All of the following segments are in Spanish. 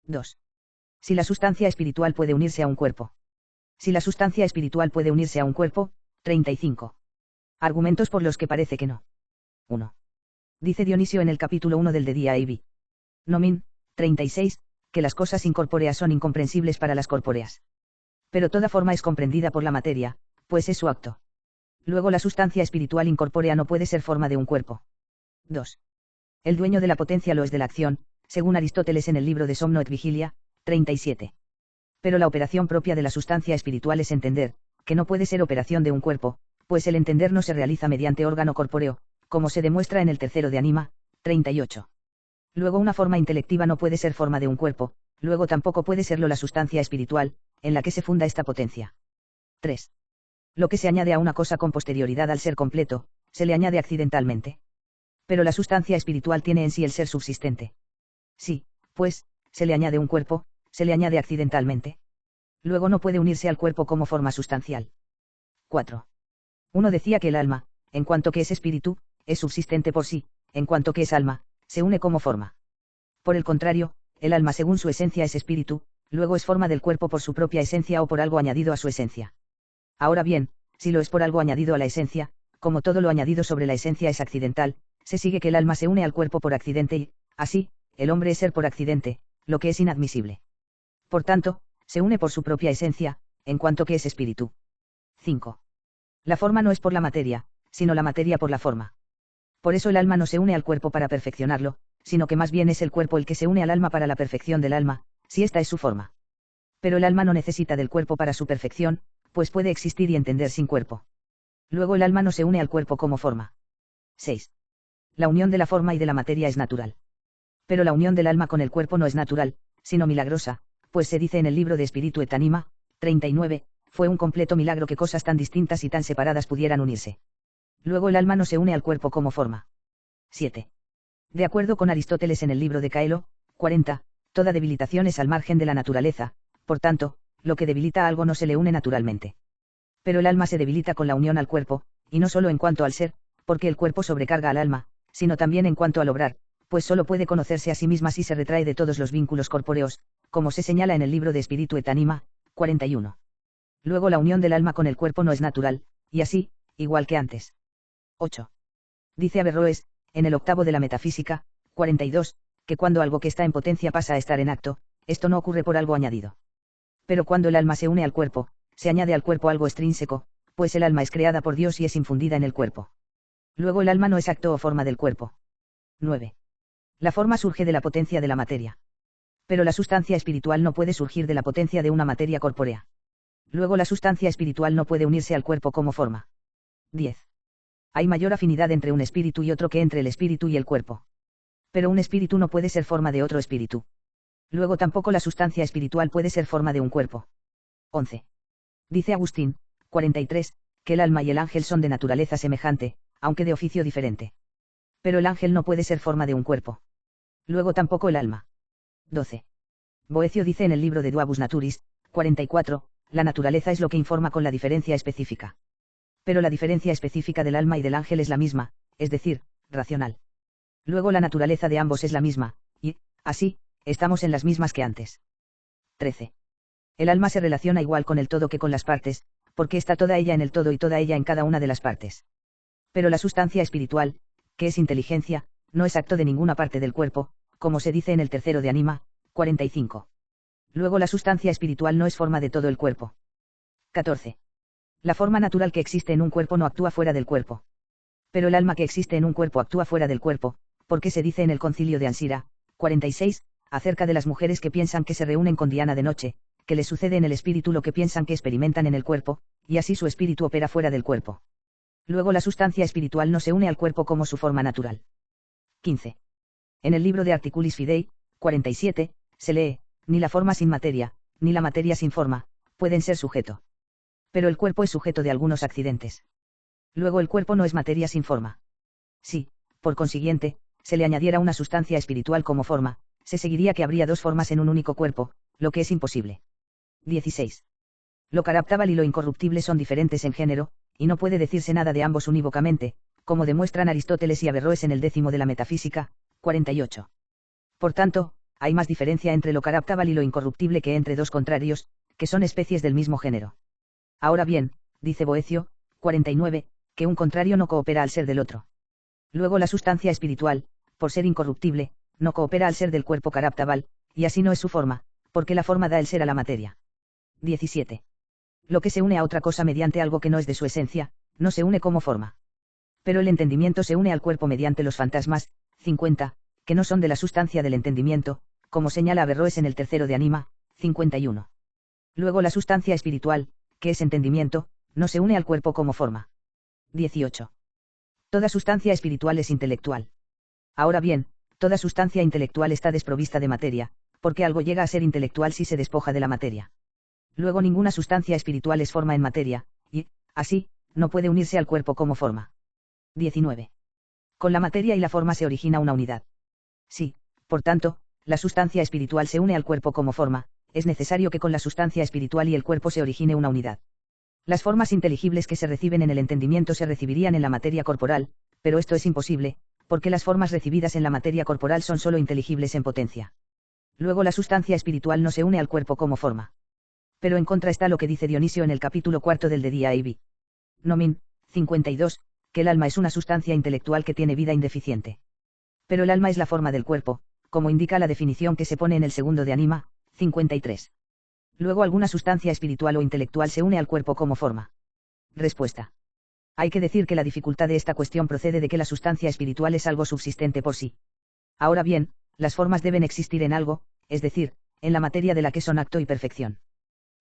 2. Si la sustancia espiritual puede unirse a un cuerpo. Si la sustancia espiritual puede unirse a un cuerpo. 35. Argumentos por los que parece que no. 1. Dice Dionisio en el capítulo 1 del de Dia Ibi. Nomin. 36, que las cosas incorpóreas son incomprensibles para las corpóreas. Pero toda forma es comprendida por la materia, pues es su acto. Luego la sustancia espiritual incorpórea no puede ser forma de un cuerpo. 2. El dueño de la potencia lo es de la acción, según Aristóteles en el libro de Somno et Vigilia. 37. Pero la operación propia de la sustancia espiritual es entender, que no puede ser operación de un cuerpo, pues el entender no se realiza mediante órgano corpóreo, como se demuestra en el tercero de Anima. 38. Luego una forma intelectiva no puede ser forma de un cuerpo, luego tampoco puede serlo la sustancia espiritual, en la que se funda esta potencia. 3. Lo que se añade a una cosa con posterioridad al ser completo, se le añade accidentalmente. Pero la sustancia espiritual tiene en sí el ser subsistente. Sí, pues, se le añade un cuerpo, se le añade accidentalmente. Luego no puede unirse al cuerpo como forma sustancial. 4. Uno decía que el alma, en cuanto que es espíritu, es subsistente por sí, en cuanto que es alma, se une como forma. Por el contrario, el alma según su esencia es espíritu, luego es forma del cuerpo por su propia esencia o por algo añadido a su esencia. Ahora bien, si lo es por algo añadido a la esencia, como todo lo añadido sobre la esencia es accidental, se sigue que el alma se une al cuerpo por accidente y, así, el hombre es ser por accidente, lo que es inadmisible. Por tanto, se une por su propia esencia, en cuanto que es espíritu. 5. La forma no es por la materia, sino la materia por la forma. Por eso el alma no se une al cuerpo para perfeccionarlo, sino que más bien es el cuerpo el que se une al alma para la perfección del alma, si esta es su forma. Pero el alma no necesita del cuerpo para su perfección, pues puede existir y entender sin cuerpo. Luego el alma no se une al cuerpo como forma. 6. La unión de la forma y de la materia es natural. Pero la unión del alma con el cuerpo no es natural, sino milagrosa, pues se dice en el libro de Espíritu et Anima. 39, fue un completo milagro que cosas tan distintas y tan separadas pudieran unirse. Luego el alma no se une al cuerpo como forma. 7. De acuerdo con Aristóteles en el libro de Caelo. 40, toda debilitación es al margen de la naturaleza, por tanto, lo que debilita a algo no se le une naturalmente. Pero el alma se debilita con la unión al cuerpo, y no solo en cuanto al ser, porque el cuerpo sobrecarga al alma, sino también en cuanto al obrar, pues solo puede conocerse a sí misma si se retrae de todos los vínculos corpóreos, como se señala en el libro de Espíritu et Anima. 41. Luego la unión del alma con el cuerpo no es natural, y así, igual que antes. 8. Dice Averroes, en el octavo de la Metafísica. 42, que cuando algo que está en potencia pasa a estar en acto, esto no ocurre por algo añadido. Pero cuando el alma se une al cuerpo, se añade al cuerpo algo extrínseco, pues el alma es creada por Dios y es infundida en el cuerpo. Luego el alma no es acto o forma del cuerpo. 9. La forma surge de la potencia de la materia. Pero la sustancia espiritual no puede surgir de la potencia de una materia corpórea. Luego la sustancia espiritual no puede unirse al cuerpo como forma. 10. Hay mayor afinidad entre un espíritu y otro que entre el espíritu y el cuerpo. Pero un espíritu no puede ser forma de otro espíritu. Luego tampoco la sustancia espiritual puede ser forma de un cuerpo. 11. Dice Agustín. 43, que el alma y el ángel son de naturaleza semejante, aunque de oficio diferente. Pero el ángel no puede ser forma de un cuerpo. Luego tampoco el alma. 12. Boecio dice en el libro de Duabus Naturis. 44, la naturaleza es lo que informa con la diferencia específica. Pero la diferencia específica del alma y del ángel es la misma, es decir, racional. Luego la naturaleza de ambos es la misma, y, así, estamos en las mismas que antes. 13. El alma se relaciona igual con el todo que con las partes, porque está toda ella en el todo y toda ella en cada una de las partes. Pero la sustancia espiritual, que es inteligencia, no es acto de ninguna parte del cuerpo, como se dice en el tercero de Anima. 45. Luego la sustancia espiritual no es forma de todo el cuerpo. 14. La forma natural que existe en un cuerpo no actúa fuera del cuerpo. Pero el alma que existe en un cuerpo actúa fuera del cuerpo, porque se dice en el concilio de Ansira. 46, acerca de las mujeres que piensan que se reúnen con Diana de noche, que les sucede en el espíritu lo que piensan que experimentan en el cuerpo, y así su espíritu opera fuera del cuerpo. Luego la sustancia espiritual no se une al cuerpo como su forma natural. 15. En el libro de Articulis Fidei. 47, se lee, ni la forma sin materia, ni la materia sin forma, pueden ser sujeto. Pero el cuerpo es sujeto de algunos accidentes. Luego el cuerpo no es materia sin forma. Si, por consiguiente, se le añadiera una sustancia espiritual como forma, se seguiría que habría dos formas en un único cuerpo, lo que es imposible. 16. Lo corruptible y lo incorruptible son diferentes en género, y no puede decirse nada de ambos unívocamente, como demuestran Aristóteles y Averroes en el 10 de la Metafísica. 48. Por tanto, hay más diferencia entre lo corruptible y lo incorruptible que entre dos contrarios, que son especies del mismo género. Ahora bien, dice Boecio, 49, que un contrario no coopera al ser del otro. Luego la sustancia espiritual, por ser incorruptible, no coopera al ser del cuerpo corruptible, y así no es su forma, porque la forma da el ser a la materia. 17. Lo que se une a otra cosa mediante algo que no es de su esencia, no se une como forma. Pero el entendimiento se une al cuerpo mediante los fantasmas, 50, que no son de la sustancia del entendimiento, como señala Averroes en el tercero de Anima, 51. Luego la sustancia espiritual, que es entendimiento, no se une al cuerpo como forma. 18. Toda sustancia espiritual es intelectual. Ahora bien, toda sustancia intelectual está desprovista de materia, porque algo llega a ser intelectual si se despoja de la materia. Luego ninguna sustancia espiritual es forma en materia, y, así, no puede unirse al cuerpo como forma. 19. Con la materia y la forma se origina una unidad. Si, por tanto, la sustancia espiritual se une al cuerpo como forma, es necesario que con la sustancia espiritual y el cuerpo se origine una unidad. Las formas inteligibles que se reciben en el entendimiento se recibirían en la materia corporal, pero esto es imposible, porque las formas recibidas en la materia corporal son sólo inteligibles en potencia. Luego la sustancia espiritual no se une al cuerpo como forma. Pero en contra está lo que dice Dionisio en el capítulo 4 del De Dia Ibi. Nomin, 52, que el alma es una sustancia intelectual que tiene vida indeficiente. Pero el alma es la forma del cuerpo, como indica la definición que se pone en el segundo de Anima, 53. Luego alguna sustancia espiritual o intelectual se une al cuerpo como forma. Respuesta. Hay que decir que la dificultad de esta cuestión procede de que la sustancia espiritual es algo subsistente por sí. Ahora bien, las formas deben existir en algo, es decir, en la materia de la que son acto y perfección.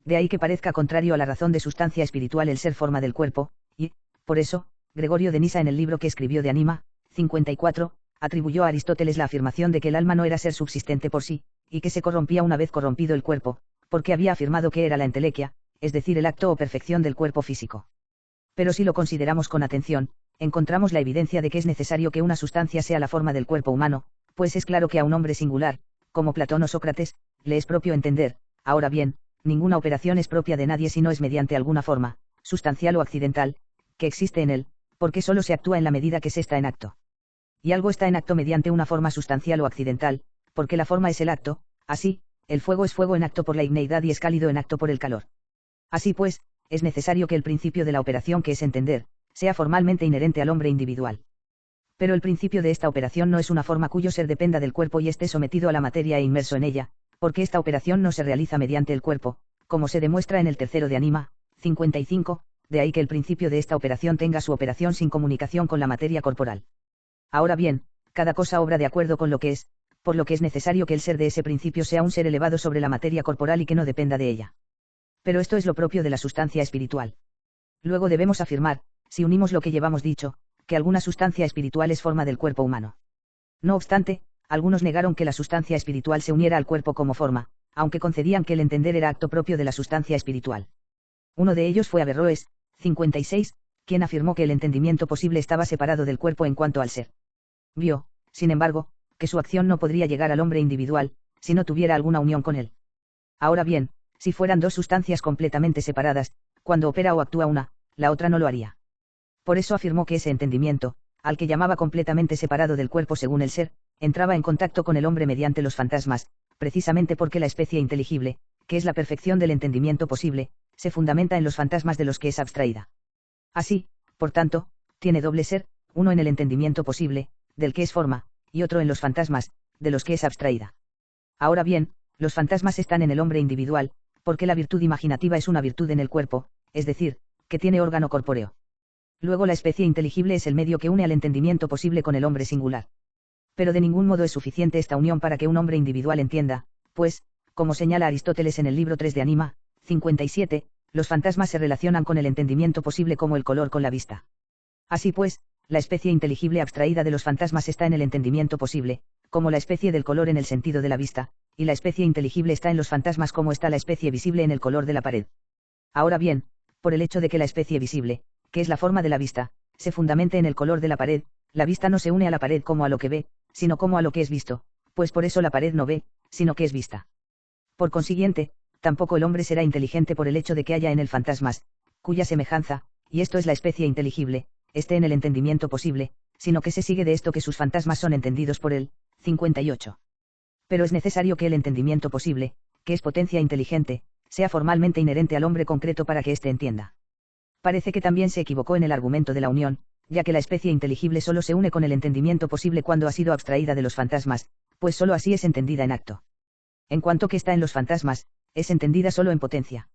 De ahí que parezca contrario a la razón de sustancia espiritual el ser forma del cuerpo, y, por eso, Gregorio de Nisa en el libro que escribió de Anima, 54, atribuyó a Aristóteles la afirmación de que el alma no era ser subsistente por sí, y que se corrompía una vez corrompido el cuerpo, porque había afirmado que era la entelequia, es decir, el acto o perfección del cuerpo físico. Pero si lo consideramos con atención, encontramos la evidencia de que es necesario que una sustancia sea la forma del cuerpo humano, pues es claro que a un hombre singular, como Platón o Sócrates, le es propio entender. Ahora bien, ninguna operación es propia de nadie si no es mediante alguna forma, sustancial o accidental, que existe en él, porque solo se actúa en la medida que se está en acto. Y algo está en acto mediante una forma sustancial o accidental, porque la forma es el acto, así, el fuego es fuego en acto por la igneidad y es cálido en acto por el calor. Así pues, es necesario que el principio de la operación que es entender, sea formalmente inherente al hombre individual. Pero el principio de esta operación no es una forma cuyo ser dependa del cuerpo y esté sometido a la materia e inmerso en ella, porque esta operación no se realiza mediante el cuerpo, como se demuestra en el tercero de Anima, 55, de ahí que el principio de esta operación tenga su operación sin comunicación con la materia corporal. Ahora bien, cada cosa obra de acuerdo con lo que es, por lo que es necesario que el ser de ese principio sea un ser elevado sobre la materia corporal y que no dependa de ella. Pero esto es lo propio de la sustancia espiritual. Luego debemos afirmar, si unimos lo que llevamos dicho, que alguna sustancia espiritual es forma del cuerpo humano. No obstante, algunos negaron que la sustancia espiritual se uniera al cuerpo como forma, aunque concedían que el entender era acto propio de la sustancia espiritual. Uno de ellos fue Averroes, 56, quien afirmó que el entendimiento posible estaba separado del cuerpo en cuanto al ser. Vio, sin embargo, que su acción no podría llegar al hombre individual, si no tuviera alguna unión con él. Ahora bien, si fueran dos sustancias completamente separadas, cuando opera o actúa una, la otra no lo haría. Por eso afirmó que ese entendimiento, al que llamaba completamente separado del cuerpo según el ser, entraba en contacto con el hombre mediante los fantasmas, precisamente porque la especie inteligible, que es la perfección del entendimiento posible, se fundamenta en los fantasmas de los que es abstraída. Así, por tanto, tiene doble ser, uno en el entendimiento posible, del que es forma, y otro en los fantasmas, de los que es abstraída. Ahora bien, los fantasmas están en el hombre individual, porque la virtud imaginativa es una virtud en el cuerpo, es decir, que tiene órgano corpóreo. Luego la especie inteligible es el medio que une al entendimiento posible con el hombre singular. Pero de ningún modo es suficiente esta unión para que un hombre individual entienda, pues, como señala Aristóteles en el libro 3 de Anima, 57, los fantasmas se relacionan con el entendimiento posible como el color con la vista. Así pues, la especie inteligible abstraída de los fantasmas está en el entendimiento posible, como la especie del color en el sentido de la vista, y la especie inteligible está en los fantasmas como está la especie visible en el color de la pared. Ahora bien, por el hecho de que la especie visible, que es la forma de la vista, se fundamente en el color de la pared, la vista no se une a la pared como a lo que ve, sino como a lo que es visto, pues por eso la pared no ve, sino que es vista. Por consiguiente, tampoco el hombre será inteligente por el hecho de que haya en él fantasmas, cuya semejanza, y esto es la especie inteligible, esté en el entendimiento posible, sino que se sigue de esto que sus fantasmas son entendidos por él. 58. Pero es necesario que el entendimiento posible, que es potencia inteligente, sea formalmente inherente al hombre concreto para que éste entienda. Parece que también se equivocó en el argumento de la unión, ya que la especie inteligible solo se une con el entendimiento posible cuando ha sido abstraída de los fantasmas, pues solo así es entendida en acto. En cuanto que está en los fantasmas, es entendida solo en potencia.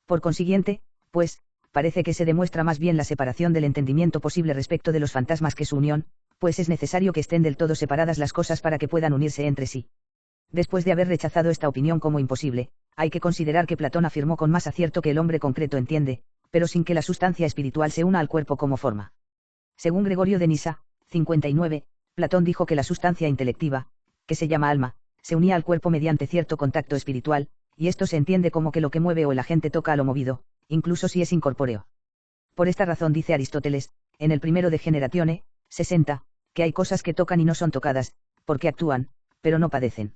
Por consiguiente, pues, parece que se demuestra más bien la separación del entendimiento posible respecto de los fantasmas que su unión, pues es necesario que estén del todo separadas las cosas para que puedan unirse entre sí. Después de haber rechazado esta opinión como imposible, hay que considerar que Platón afirmó con más acierto que el hombre concreto entiende, pero sin que la sustancia espiritual se una al cuerpo como forma. Según Gregorio de Nisa, 59, Platón dijo que la sustancia intelectiva, que se llama alma, se unía al cuerpo mediante cierto contacto espiritual, y esto se entiende como que lo que mueve o el agente toca a lo movido, incluso si es incorpóreo. Por esta razón dice Aristóteles, en el primero de Generatione, 60, que hay cosas que tocan y no son tocadas, porque actúan, pero no padecen.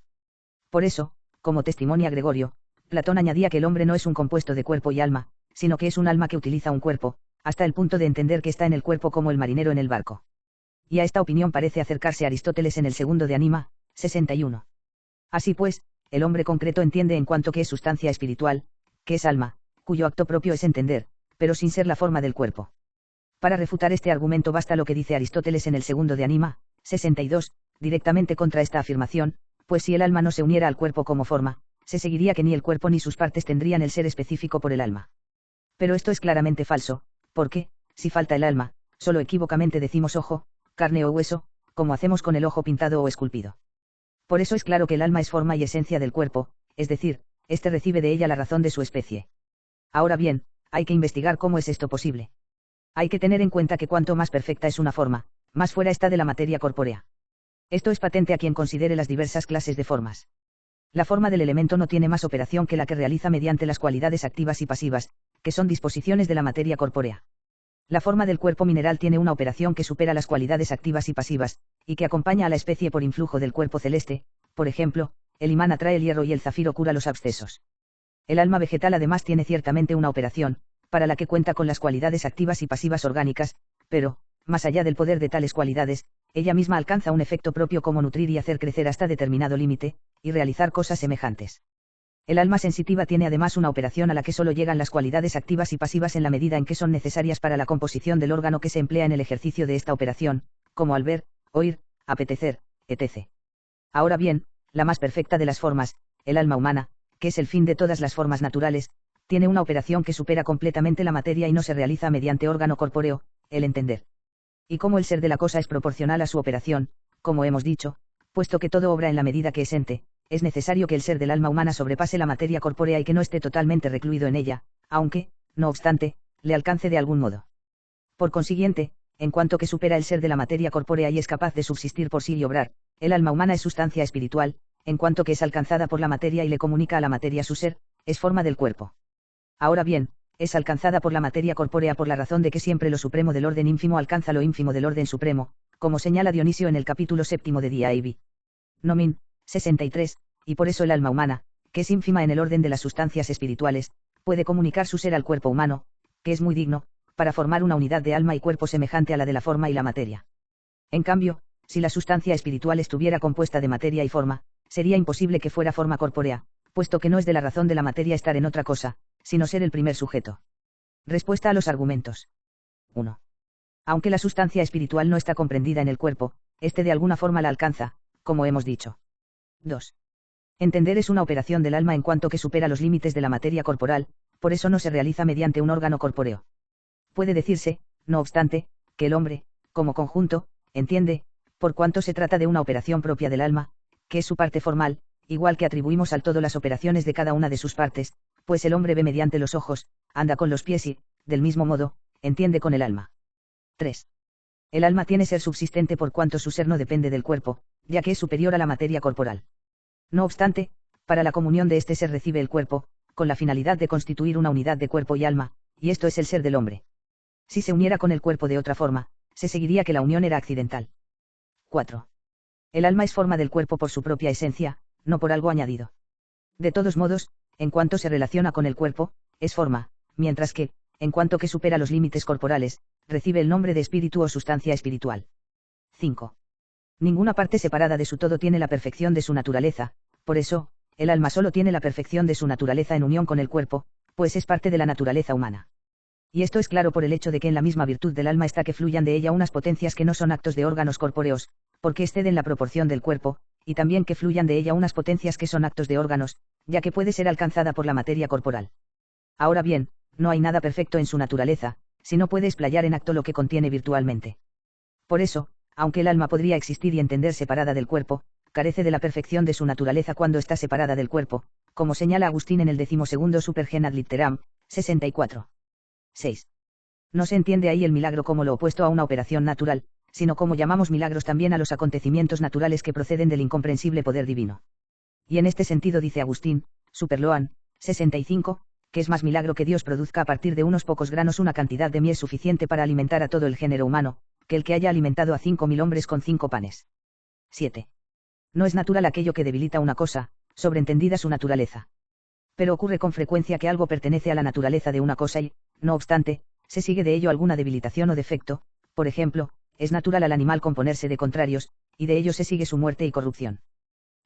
Por eso, como testimonia Gregorio, Platón añadía que el hombre no es un compuesto de cuerpo y alma, sino que es un alma que utiliza un cuerpo, hasta el punto de entender que está en el cuerpo como el marinero en el barco. Y a esta opinión parece acercarse Aristóteles en el segundo de Anima, 61. Así pues, el hombre concreto entiende en cuanto que es sustancia espiritual, que es alma, cuyo acto propio es entender, pero sin ser la forma del cuerpo. Para refutar este argumento basta lo que dice Aristóteles en el segundo de Anima, 62, directamente contra esta afirmación, pues si el alma no se uniera al cuerpo como forma, se seguiría que ni el cuerpo ni sus partes tendrían el ser específico por el alma. Pero esto es claramente falso, porque, si falta el alma, solo equívocamente decimos ojo, carne o hueso, como hacemos con el ojo pintado o esculpido. Por eso es claro que el alma es forma y esencia del cuerpo, es decir, éste recibe de ella la razón de su especie. Ahora bien, hay que investigar cómo es esto posible. Hay que tener en cuenta que cuanto más perfecta es una forma, más fuera está de la materia corpórea. Esto es patente a quien considere las diversas clases de formas. La forma del elemento no tiene más operación que la que realiza mediante las cualidades activas y pasivas, que son disposiciones de la materia corpórea. La forma del cuerpo mineral tiene una operación que supera las cualidades activas y pasivas, y que acompaña a la especie por influjo del cuerpo celeste, por ejemplo, el imán atrae el hierro y el zafiro cura los abscesos. El alma vegetal además tiene ciertamente una operación, para la que cuenta con las cualidades activas y pasivas orgánicas, pero, más allá del poder de tales cualidades, ella misma alcanza un efecto propio como nutrir y hacer crecer hasta determinado límite, y realizar cosas semejantes. El alma sensitiva tiene además una operación a la que solo llegan las cualidades activas y pasivas en la medida en que son necesarias para la composición del órgano que se emplea en el ejercicio de esta operación, como al ver, oír, apetecer, etc. Ahora bien, la más perfecta de las formas, el alma humana, que es el fin de todas las formas naturales, tiene una operación que supera completamente la materia y no se realiza mediante órgano corpóreo, el entender. Y como el ser de la cosa es proporcional a su operación, como hemos dicho, puesto que todo obra en la medida que es ente, es necesario que el ser del alma humana sobrepase la materia corpórea y que no esté totalmente recluido en ella, aunque, no obstante, le alcance de algún modo. Por consiguiente, en cuanto que supera el ser de la materia corpórea y es capaz de subsistir por sí y obrar, el alma humana es sustancia espiritual, en cuanto que es alcanzada por la materia y le comunica a la materia su ser, es forma del cuerpo. Ahora bien, es alcanzada por la materia corpórea por la razón de que siempre lo supremo del orden ínfimo alcanza lo ínfimo del orden supremo, como señala Dionisio en el capítulo 7 de Diaibi. Nomin, 63, y por eso el alma humana, que es ínfima en el orden de las sustancias espirituales, puede comunicar su ser al cuerpo humano, que es muy digno, para formar una unidad de alma y cuerpo semejante a la de la forma y la materia. En cambio, si la sustancia espiritual estuviera compuesta de materia y forma, sería imposible que fuera forma corpórea, puesto que no es de la razón de la materia estar en otra cosa, sino ser el primer sujeto. Respuesta a los argumentos. 1. Aunque la sustancia espiritual no está comprendida en el cuerpo, este de alguna forma la alcanza, como hemos dicho. 2. Entender es una operación del alma en cuanto que supera los límites de la materia corporal, por eso no se realiza mediante un órgano corpóreo. Puede decirse, no obstante, que el hombre, como conjunto, entiende, por cuanto se trata de una operación propia del alma, que es su parte formal, igual que atribuimos al todo las operaciones de cada una de sus partes, pues el hombre ve mediante los ojos, anda con los pies y, del mismo modo, entiende con el alma. 3. El alma tiene ser subsistente por cuanto su ser no depende del cuerpo, ya que es superior a la materia corporal. No obstante, para la comunión de este ser recibe el cuerpo, con la finalidad de constituir una unidad de cuerpo y alma, y esto es el ser del hombre. Si se uniera con el cuerpo de otra forma, se seguiría que la unión era accidental. 4. El alma es forma del cuerpo por su propia esencia, no por algo añadido. De todos modos, en cuanto se relaciona con el cuerpo, es forma, mientras que, en cuanto que supera los límites corporales, recibe el nombre de espíritu o sustancia espiritual. 5. Ninguna parte separada de su todo tiene la perfección de su naturaleza, por eso, el alma solo tiene la perfección de su naturaleza en unión con el cuerpo, pues es parte de la naturaleza humana. Y esto es claro por el hecho de que en la misma virtud del alma está que fluyan de ella unas potencias que no son actos de órganos corpóreos, porque exceden la proporción del cuerpo, y también que fluyan de ella unas potencias que son actos de órganos, ya que puede ser alcanzada por la materia corporal. Ahora bien, no hay nada perfecto en su naturaleza, si no puede explayar en acto lo que contiene virtualmente. Por eso, aunque el alma podría existir y entender separada del cuerpo, carece de la perfección de su naturaleza cuando está separada del cuerpo, como señala Agustín en el 12º Supergen ad litteram, 64. 6. No se entiende ahí el milagro como lo opuesto a una operación natural, sino como llamamos milagros también a los acontecimientos naturales que proceden del incomprensible poder divino. Y en este sentido dice Agustín, Superloan, 65, que es más milagro que Dios produzca a partir de unos pocos granos una cantidad de miel suficiente para alimentar a todo el género humano, que el que haya alimentado a 5.000 hombres con 5 panes. 7. No es natural aquello que debilita una cosa, sobreentendida su naturaleza. Pero ocurre con frecuencia que algo pertenece a la naturaleza de una cosa y, no obstante, se sigue de ello alguna debilitación o defecto, por ejemplo, es natural al animal componerse de contrarios, y de ello se sigue su muerte y corrupción.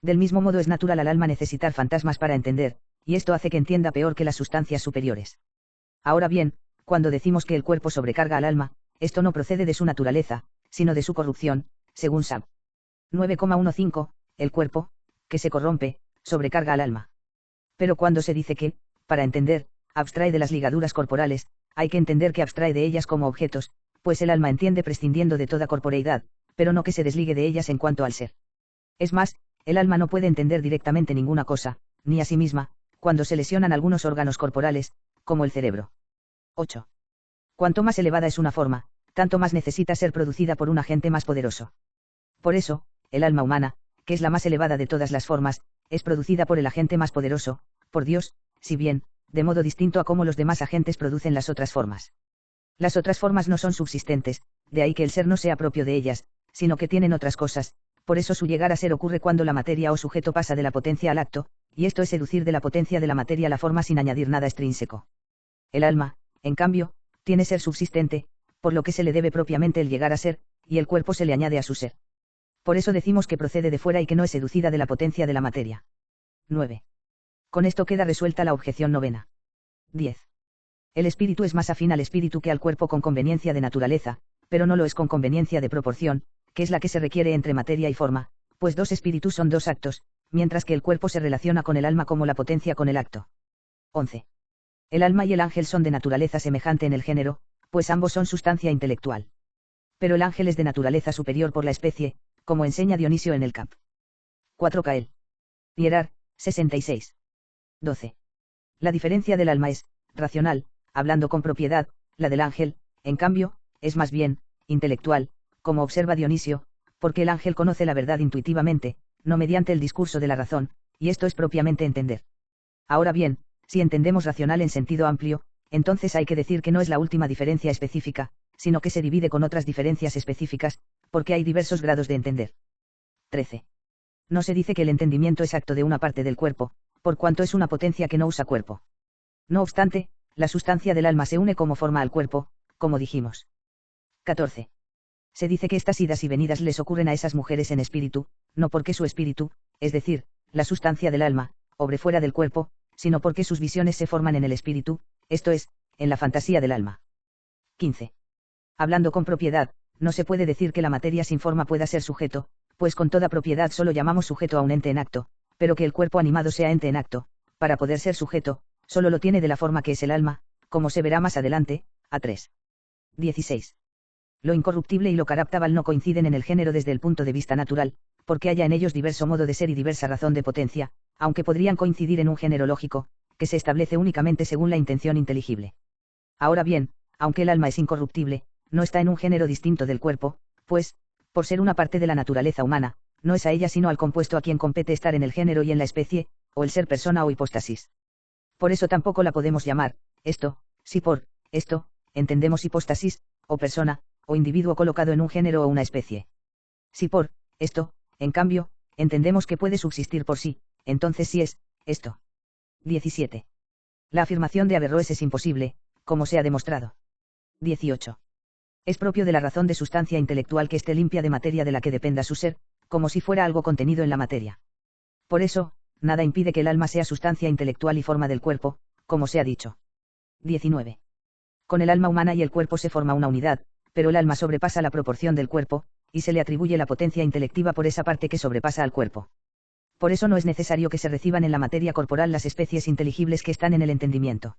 Del mismo modo es natural al alma necesitar fantasmas para entender, y esto hace que entienda peor que las sustancias superiores. Ahora bien, cuando decimos que el cuerpo sobrecarga al alma, esto no procede de su naturaleza, sino de su corrupción, según Sab. 9,15, el cuerpo, que se corrompe, sobrecarga al alma. Pero cuando se dice que, para entender, abstrae de las ligaduras corporales, hay que entender que abstrae de ellas como objetos, pues el alma entiende prescindiendo de toda corporeidad, pero no que se desligue de ellas en cuanto al ser. Es más, el alma no puede entender directamente ninguna cosa, ni a sí misma, cuando se lesionan algunos órganos corporales, como el cerebro. 8. Cuanto más elevada es una forma, tanto más necesita ser producida por un agente más poderoso. Por eso, el alma humana, que es la más elevada de todas las formas, es producida por el agente más poderoso, por Dios, si bien, de modo distinto a cómo los demás agentes producen las otras formas. Las otras formas no son subsistentes, de ahí que el ser no sea propio de ellas, sino que tienen otras cosas, por eso su llegar a ser ocurre cuando la materia o sujeto pasa de la potencia al acto, y esto es seducir de la potencia de la materia a la forma sin añadir nada extrínseco. El alma, en cambio, tiene ser subsistente, por lo que se le debe propiamente el llegar a ser, y el cuerpo se le añade a su ser. Por eso decimos que procede de fuera y que no es seducida de la potencia de la materia. 9. Con esto queda resuelta la objeción novena. 10. El espíritu es más afín al espíritu que al cuerpo con conveniencia de naturaleza, pero no lo es con conveniencia de proporción, que es la que se requiere entre materia y forma, pues dos espíritus son dos actos, mientras que el cuerpo se relaciona con el alma como la potencia con el acto. 11. El alma y el ángel son de naturaleza semejante en el género, pues ambos son sustancia intelectual. Pero el ángel es de naturaleza superior por la especie, como enseña Dionisio en el Cap. 4 Cael. Hierar, 66. 12. La diferencia del alma es, racional, hablando con propiedad, la del ángel, en cambio, es más bien, intelectual, como observa Dionisio, porque el ángel conoce la verdad intuitivamente, no mediante el discurso de la razón, y esto es propiamente entender. Ahora bien, si entendemos racional en sentido amplio, entonces hay que decir que no es la última diferencia específica, sino que se divide con otras diferencias específicas, porque hay diversos grados de entender. 13. No se dice que el entendimiento es acto de una parte del cuerpo, por cuanto es una potencia que no usa cuerpo. No obstante, la sustancia del alma se une como forma al cuerpo, como dijimos. 14. Se dice que estas idas y venidas les ocurren a esas mujeres en espíritu, no porque su espíritu, es decir, la sustancia del alma, obre fuera del cuerpo, sino porque sus visiones se forman en el espíritu, esto es, en la fantasía del alma. 15. Hablando con propiedad, no se puede decir que la materia sin forma pueda ser sujeto, pues con toda propiedad solo llamamos sujeto a un ente en acto, pero que el cuerpo animado sea ente en acto, para poder ser sujeto, solo lo tiene de la forma que es el alma, como se verá más adelante, A3. 16. Lo incorruptible y lo corruptible no coinciden en el género desde el punto de vista natural, porque haya en ellos diverso modo de ser y diversa razón de potencia, aunque podrían coincidir en un género lógico, que se establece únicamente según la intención inteligible. Ahora bien, aunque el alma es incorruptible, no está en un género distinto del cuerpo, pues, por ser una parte de la naturaleza humana, no es a ella sino al compuesto a quien compete estar en el género y en la especie, o el ser persona o hipóstasis. Por eso tampoco la podemos llamar, esto, si por, esto, entendemos hipóstasis, o persona, o individuo colocado en un género o una especie. Si por, esto, en cambio, entendemos que puede subsistir por sí, entonces sí es, esto. 17. La afirmación de Averroes es imposible, como se ha demostrado. 18. Es propio de la razón de sustancia intelectual que esté limpia de materia de la que dependa su ser, como si fuera algo contenido en la materia. Por eso, nada impide que el alma sea sustancia intelectual y forma del cuerpo, como se ha dicho. 19. Con el alma humana y el cuerpo se forma una unidad, pero el alma sobrepasa la proporción del cuerpo, y se le atribuye la potencia intelectiva por esa parte que sobrepasa al cuerpo. Por eso no es necesario que se reciban en la materia corporal las especies inteligibles que están en el entendimiento.